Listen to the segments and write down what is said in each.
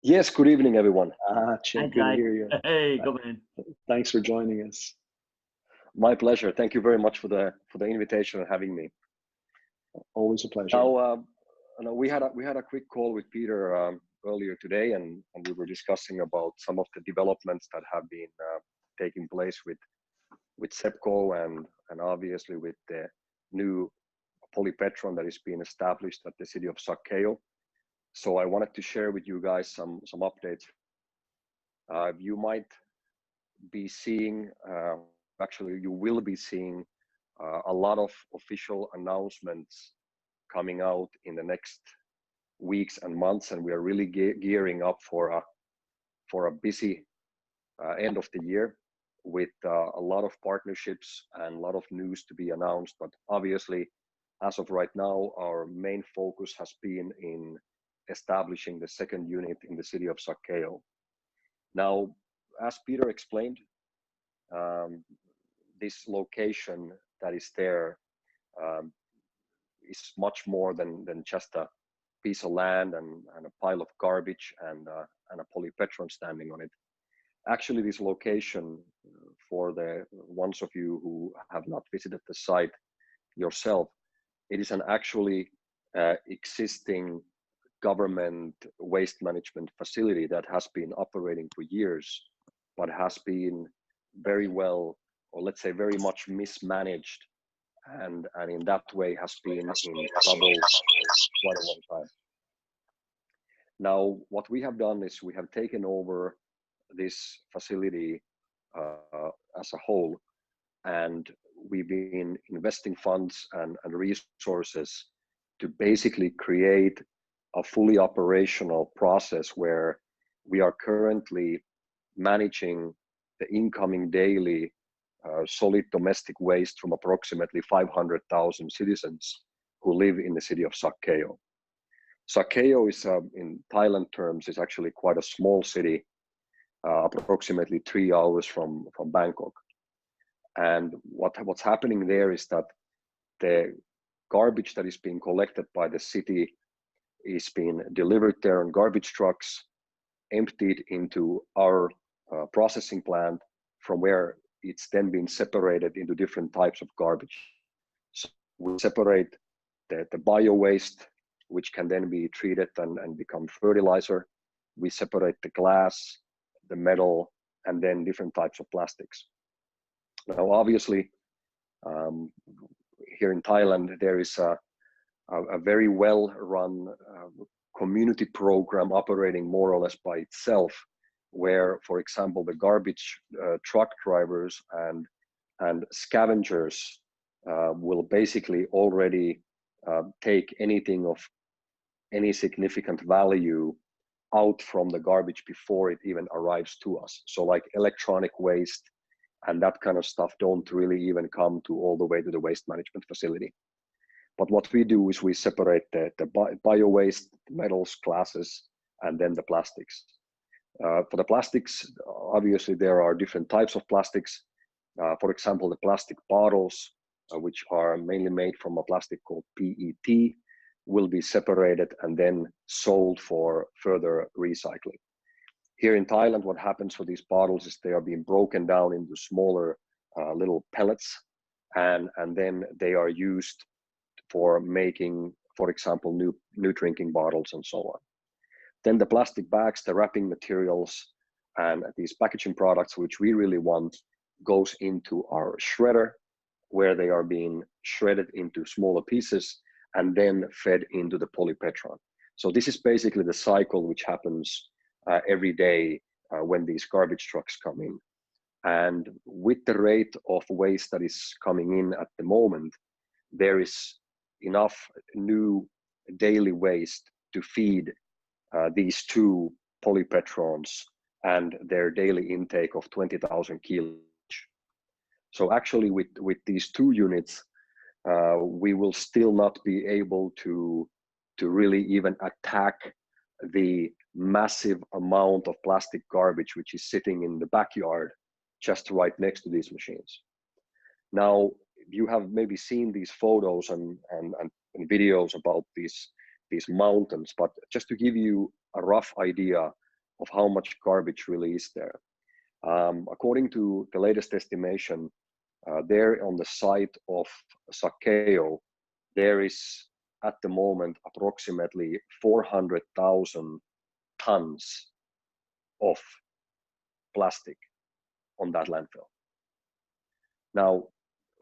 Yes, good evening, everyone. Hi, Chen, good to Jai. hear you. Hey, come in. Thanks for joining us. My pleasure. Thank you very much for the invitation and having me. Always a pleasure. Now, we had a quick call with Peter earlier today, and we were discussing about some of the developments that have been taking place with Sepco and obviously with the new PolyPetron that is being established at the city of Sakeo. So I wanted to share with you guys some updates. You might be seeing, actually you will be seeing a lot of official announcements coming out in the next weeks and months, and we are really gearing up for a busy end of the year with a lot of partnerships and a lot of news to be announced. But obviously, as of right now, our main focus has been in establishing the second unit in the city of Sakeo. Now, as Peter explained, this location that is there is much more than just a piece of land and a pile of garbage and a PolyPetron standing on it. Actually, this location, for the ones of you who have not visited the site yourself, it is an actually existing government waste management facility that has been operating for years, but has been very well, or let's say very much mismanaged, and in that way has been in trouble quite a long time. Now, what we have done is we have taken over this facility as a whole, and we've been investing funds and resources to basically create a fully operational process where we are currently managing the incoming daily solid domestic waste from approximately 500,000 citizens who live in the city of Sakeo. Sakeo is, in Thailand terms, is actually quite a small city, approximately 3 hours from Bangkok. And what's happening there is that the garbage that is being collected by the city is being delivered there on garbage trucks, emptied into our processing plant, from where it's then being separated into different types of garbage. So we separate the bio waste, which can then be treated and become fertilizer. We separate the glass, the metal, and then different types of plastics. Now, obviously, here in Thailand, there is a very well-run community program operating more or less by itself, where, for example, the garbage truck drivers and scavengers will basically already take anything of any significant value out from the garbage before it even arrives to us. So like electronic waste and that kind of stuff don't really even come to all the way to the waste management facility. But what we do is we separate the bio waste, metals, glasses, and then the plastics. For the plastics, obviously there are different types of plastics. For example, the plastic bottles, which are mainly made from a plastic called PET, will be separated and then sold for further recycling. Here in Thailand, what happens for these bottles is they are being broken down into smaller little pellets, and then they are used for making, for example, new drinking bottles and so on. Then the plastic bags, the wrapping materials, and these packaging products, which we really want, goes into our shredder, where they are being shredded into smaller pieces and then fed into the PolyPetron. So this is basically the cycle which happens every day when these garbage trucks come in. And with the rate of waste that is coming in at the moment, there is enough new daily waste to feed these two PolyPetrons and their daily intake of 20,000 kilos. So actually with these two units, we will still not be able to really even attack the massive amount of plastic garbage which is sitting in the backyard just right next to these machines. Now, you have maybe seen these photos and videos about these mountains, but just to give you a rough idea, of how much garbage really is there. According to the latest estimation, there on the site of Sepco, there is at the moment approximately 400,000 tons of plastic on that landfill. Now,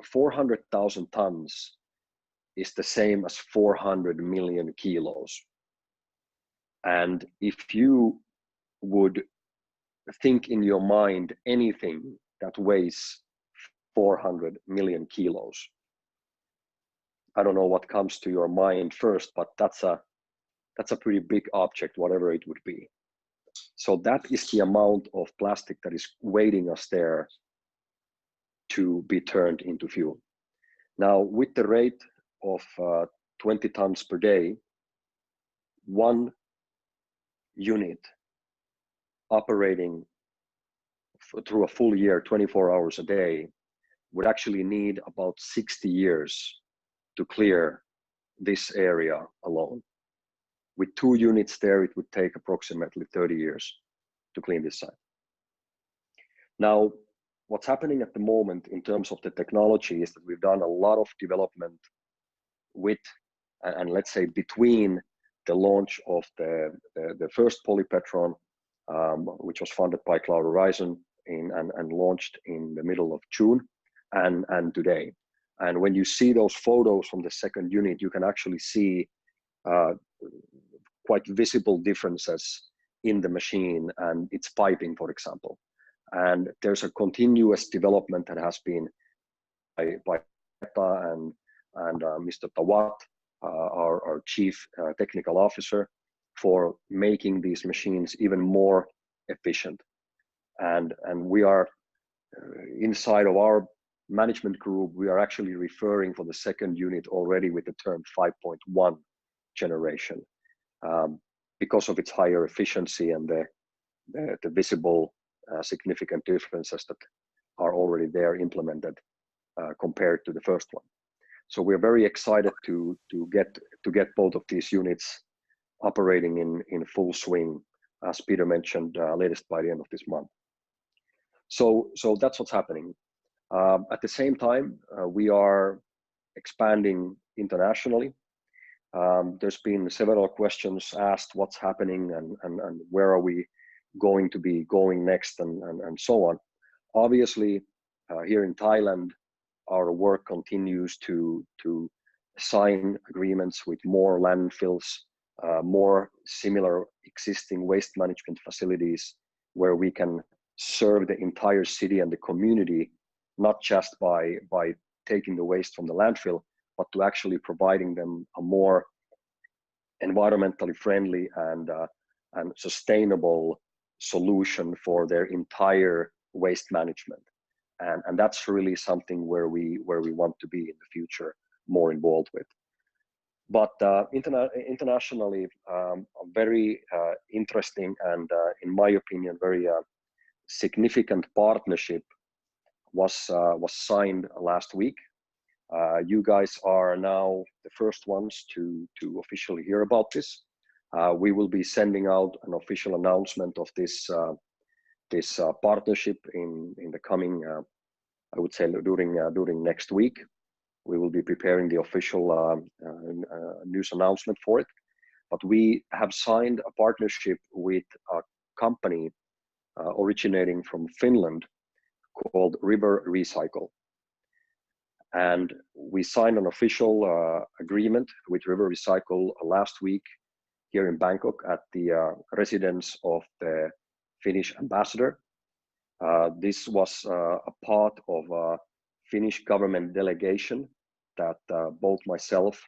400,000 tons is the same as 400 million kilos. And if you would think in your mind anything that weighs 400 million kilos, I don't know what comes to your mind first, but that's a pretty big object, whatever it would be. So that is the amount of plastic that is waiting us there to be turned into fuel. Now, with the rate of 20 tons per day, one unit operating through a full year, 24 hours a day, would actually need about 60 years to clear this area alone. With 2 units there, it would take approximately 30 years to clean this site. Now, what's happening at the moment in terms of the technology is that we've done a lot of development with, and let's say between the launch of the first PolyPetron, which was funded by Cloud Horizon and launched in the middle of June, and today. And when you see those photos from the second unit, you can actually see quite visible differences in the machine and its piping, for example. And there's a continuous development that has been by Meta and Mr. Tawat, our chief technical officer, for making these machines even more efficient. And we are inside of our management group, we are actually referring for the second unit already with the term 5.1 generation, because of its higher efficiency and the visible significant differences that are already there implemented compared to the first one. So we're very excited to get both of these units operating in full swing, as Peter mentioned, latest by the end of this month. So that's what's happening. At the same time, we are expanding internationally. There's been several questions asked, what's happening and where are we going to be going next and so on. Obviously, here in Thailand, our work continues to sign agreements with more landfills, more similar existing waste management facilities where we can serve the entire city and the community, not just by taking the waste from the landfill, but to actually providing them a more environmentally friendly and sustainable solution for their entire waste management. And that's really something where we want to be in the future more involved with. But internationally, a very interesting and, in my opinion, very significant partnership was signed last week. You guys are now the first ones to officially hear about this. We will be sending out an official announcement of this partnership in the coming, I would say during next week. We will be preparing the official news announcement for it. But we have signed a partnership with a company originating from Finland called River Recycle. And we signed an official agreement with River Recycle last week here in Bangkok at the residence of the Finnish ambassador. This was a part of a Finnish government delegation that both myself,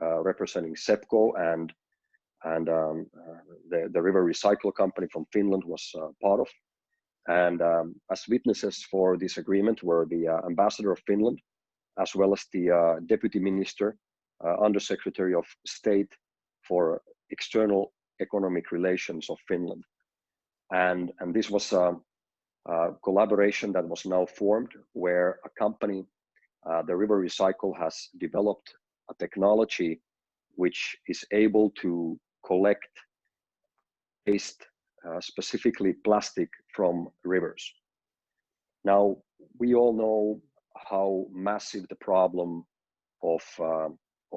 representing Sepco, and the River Recycle company from Finland was part of. And as witnesses for this agreement were the ambassador of Finland, as well as the deputy minister, undersecretary of state for external economic relations of Finland. And this was a collaboration that was now formed where a company, the River Recycle, has developed a technology which is able to collect waste specifically plastic from rivers. Now, we all know how massive the problem of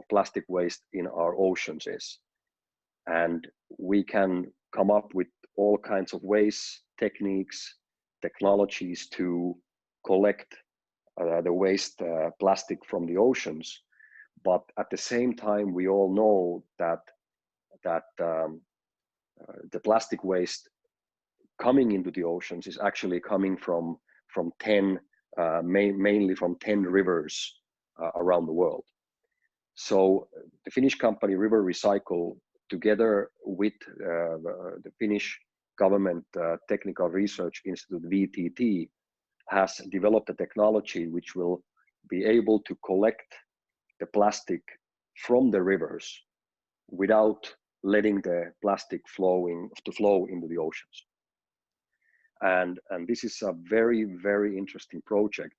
plastic waste in our oceans is. And we can come up with all kinds of ways, techniques, technologies to collect the waste plastic from the oceans. But at the same time, we all know that the plastic waste coming into the oceans is actually coming from 10, mainly from 10 rivers around the world. So the Finnish company River Recycle, together with the Finnish Government Technical Research Institute, VTT, has developed a technology which will be able to collect the plastic from the rivers without letting the plastic flow into the oceans. And this is a very, very interesting project.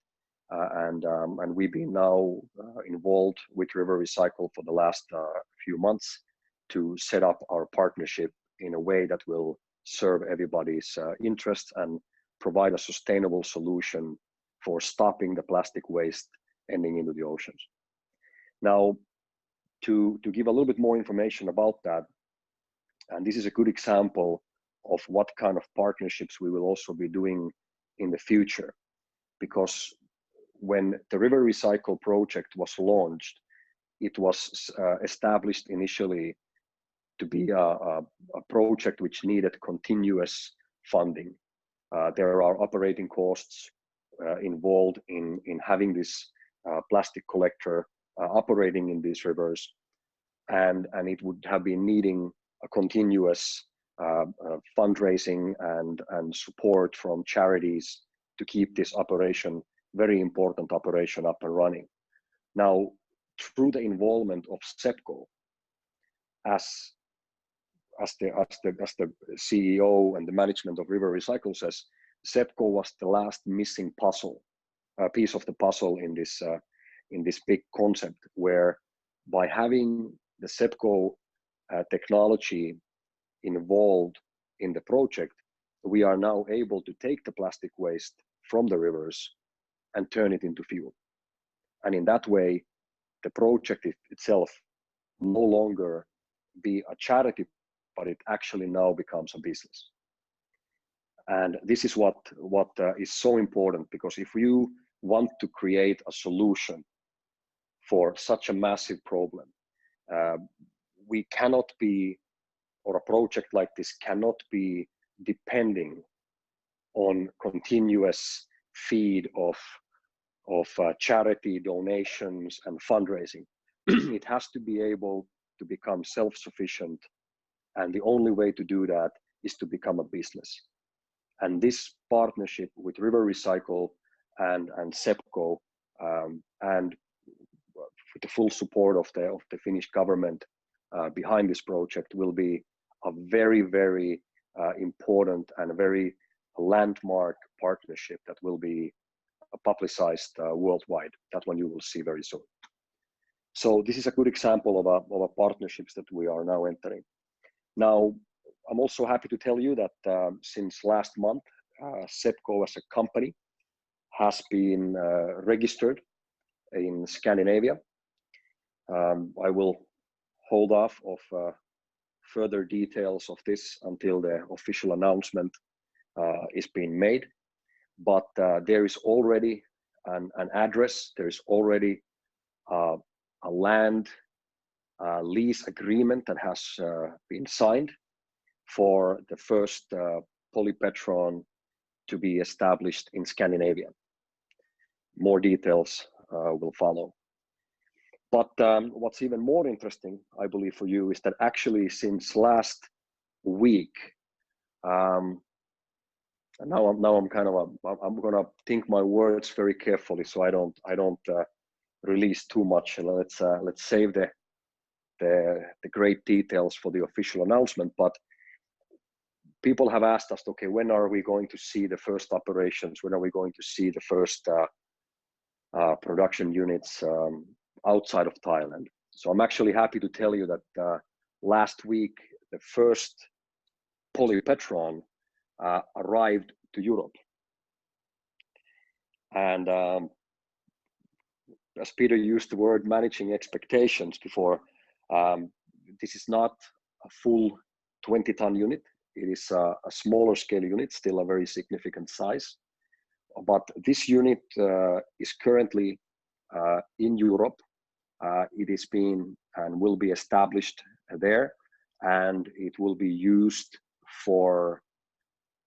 And we've been now involved with River Recycle for the last few months to set up our partnership in a way that will serve everybody's interests and provide a sustainable solution for stopping the plastic waste ending into the oceans. Now, to give a little bit more information about that, and this is a good example of what kind of partnerships we will also be doing in the future, because when the River Recycle project was launched, it was established initially to be a project which needed continuous funding. There are operating costs involved in having this plastic collector operating in these rivers, and it would have been needing a continuous fundraising and support from charities to keep this operation, very important operation, up and running. Now, through the involvement of Sepco, as the CEO and the management of River Recycle says, Sepco was the last missing piece of the puzzle in this big concept, where by having the Sepco technology involved in the project, we are now able to take the plastic waste from the rivers and turn it into fuel. And in that way, the project itself no longer be a charity, but it actually now becomes a business. And this is what is so important, because if you want to create a solution for such a massive problem, we cannot be, or a project like this cannot be depending on continuous feed of charity donations and fundraising. It has to be able to become self-sufficient, and the only way to do that is to become a business. And this partnership with River Recycle and Sepco, and with the full support of the Finnish government behind this project, will be a very, very important and a very landmark partnership that will be publicized worldwide. That one you will see very soon. So this is a good example of a partnerships that we are now entering. Now, I'm also happy to tell you that since last month, Sepco as a company has been registered in Scandinavia. I will hold off of further details of this until the official announcement is being made. But there is already an address, there is already a land lease agreement that has been signed for the first PolyPetron to be established in Scandinavia. More details will follow. But what's even more interesting, I believe, for you is that actually since last week, and now I'm kind of I'm gonna think my words very carefully so I don't release too much. Let's save the great details for the official announcement. But people have asked us, okay, when are we going to see the first operations? When are we going to see the first production units outside of Thailand? So I'm actually happy to tell you that last week, the first PolyPetron arrived to Europe. And as Peter used the word managing expectations before, this is not a full 20-ton unit. It is a smaller scale unit, still a very significant size. But this unit is currently in Europe. It is being and will be established there, and it will be used for,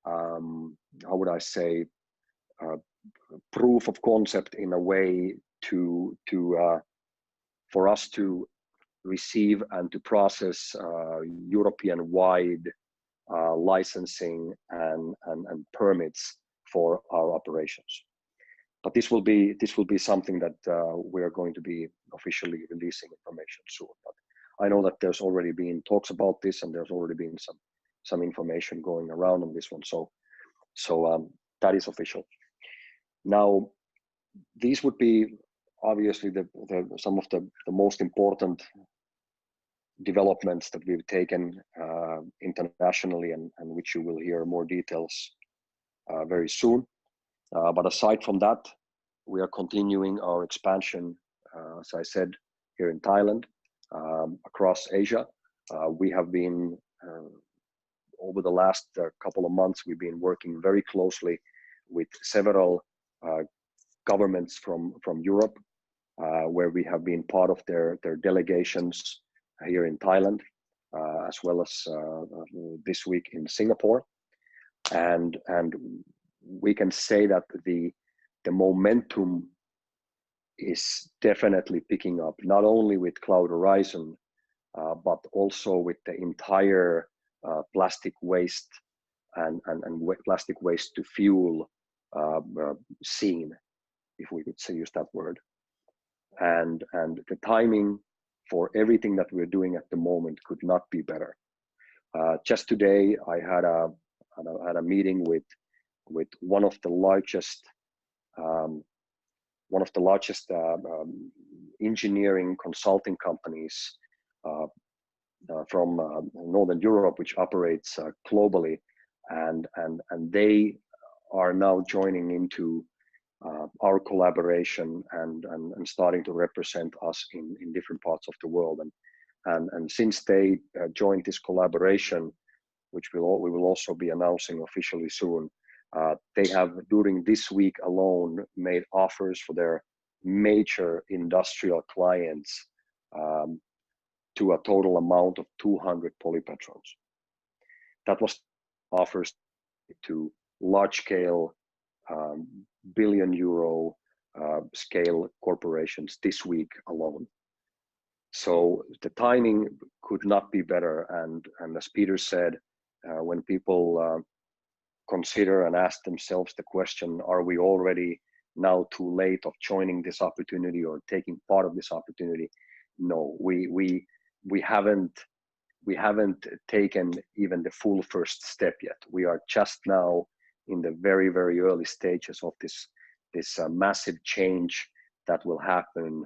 how would I say, proof of concept in a way for us to receive and to process European-wide licensing and permits for our operations. But this will be something that we are going to be officially releasing information soon. But I know that there's already been talks about this, and there's already been some information going around on this one. So that is official. Now, these would be obviously some of the most important developments that we've taken internationally, and which you will hear more details very soon. But aside from that, we are continuing our expansion, as I said, here in Thailand, across Asia. We have been, over the last couple of months, we've been working very closely with several governments from Europe, where we have been part of their delegations here in Thailand, as well as this week in Singapore. And we can say that the momentum is definitely picking up, not only with Cloud Horizon, but also with the entire plastic waste and plastic waste to fuel scene, if we could use that word. And the timing for everything that we're doing at the moment could not be better. Just today, I had a meeting with one of the largest engineering consulting companies from Northern Europe, which operates globally, and they are now joining into our collaboration and starting to represent us in different parts of the world. And since they joined this collaboration, which we will also be announcing officially soon, they have during this week alone made offers for their major industrial clients to a total amount of 200 PolyPetrons. That was offers to large scale billion euro scale corporations this week alone. So the timing could not be better. And as Peter said, when people consider and ask themselves the question, are we already now too late of joining this opportunity or taking part of this opportunity? No, we haven't taken even the full first step yet. We are just now in the very, very early stages of this massive change that will happen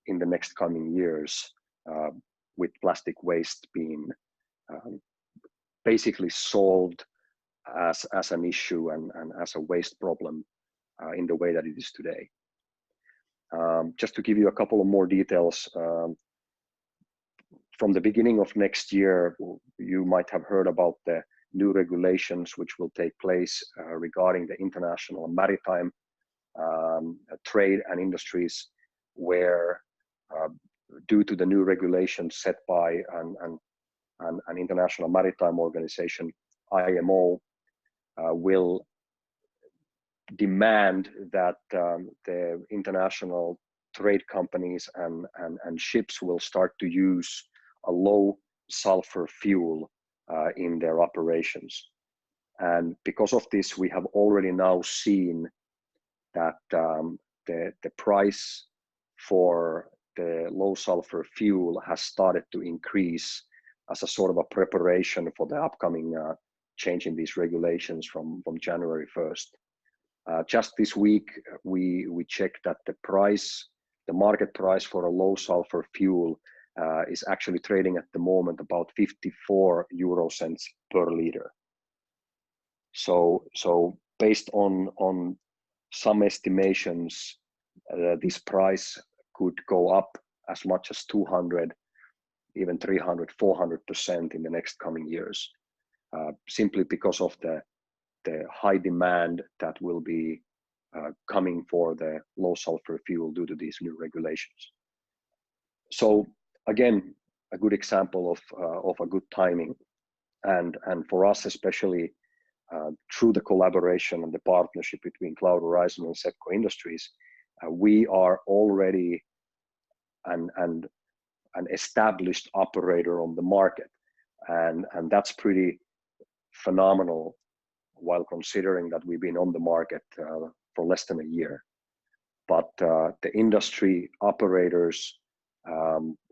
in the next coming years, with plastic waste being basically solved as an issue and as a waste problem in the way that it is today. Just to give you a couple of more details, from the beginning of next year, you might have heard about the new regulations which will take place regarding the international maritime trade and industries, where due to the new regulations set by an international maritime organization, IMO, will demand that the international trade companies and ships will start to use a low sulfur fuel in their operations. And because of this, we have already now seen that the price for the low sulfur fuel has started to increase as a sort of a preparation for the upcoming change in these regulations from January 1st. Just this week, we checked that the market price for a low sulfur fuel is actually trading at the moment about 54 euro cents per liter. So based on some estimations, this price could go up as much as 200, even 300, 400% in the next coming years, simply because of the high demand that will be coming for the low sulfur fuel due to these new regulations. So again, a good example of a good timing, and for us especially, through the collaboration and the partnership between Cloud Horizon and Sepco Industries, we are already an established operator on the market, and that's pretty phenomenal, while considering that we've been on the market for less than a year. But the industry operators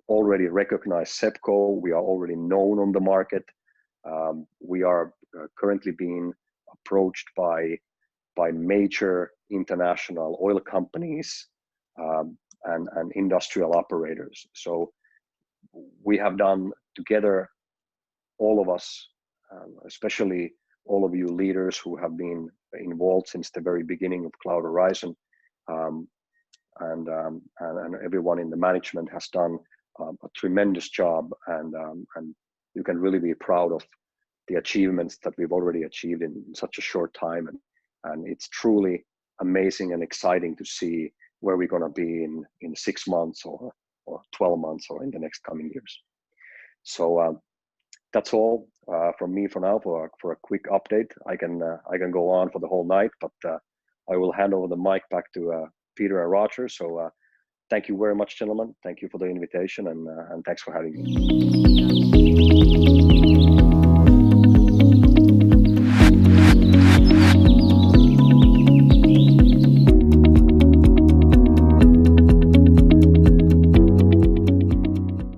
already recognize Sepco. We are already known on the market. We are currently being approached by major international oil companies and industrial operators. So we have done together, all of us, especially all of you leaders who have been involved since the very beginning of Cloud Horizon, and everyone in the management has done a tremendous job, and you can really be proud of the achievements that we've already achieved in such a short time, and it's truly amazing and exciting to see where we're going to be in 6 months or 12 months or in the next coming years. So that's all from me for now for a quick update. I can go on for the whole night, but I will hand over the mic back to Peter and Roger. So thank you very much, gentlemen. Thank you for the invitation, and thanks for having me.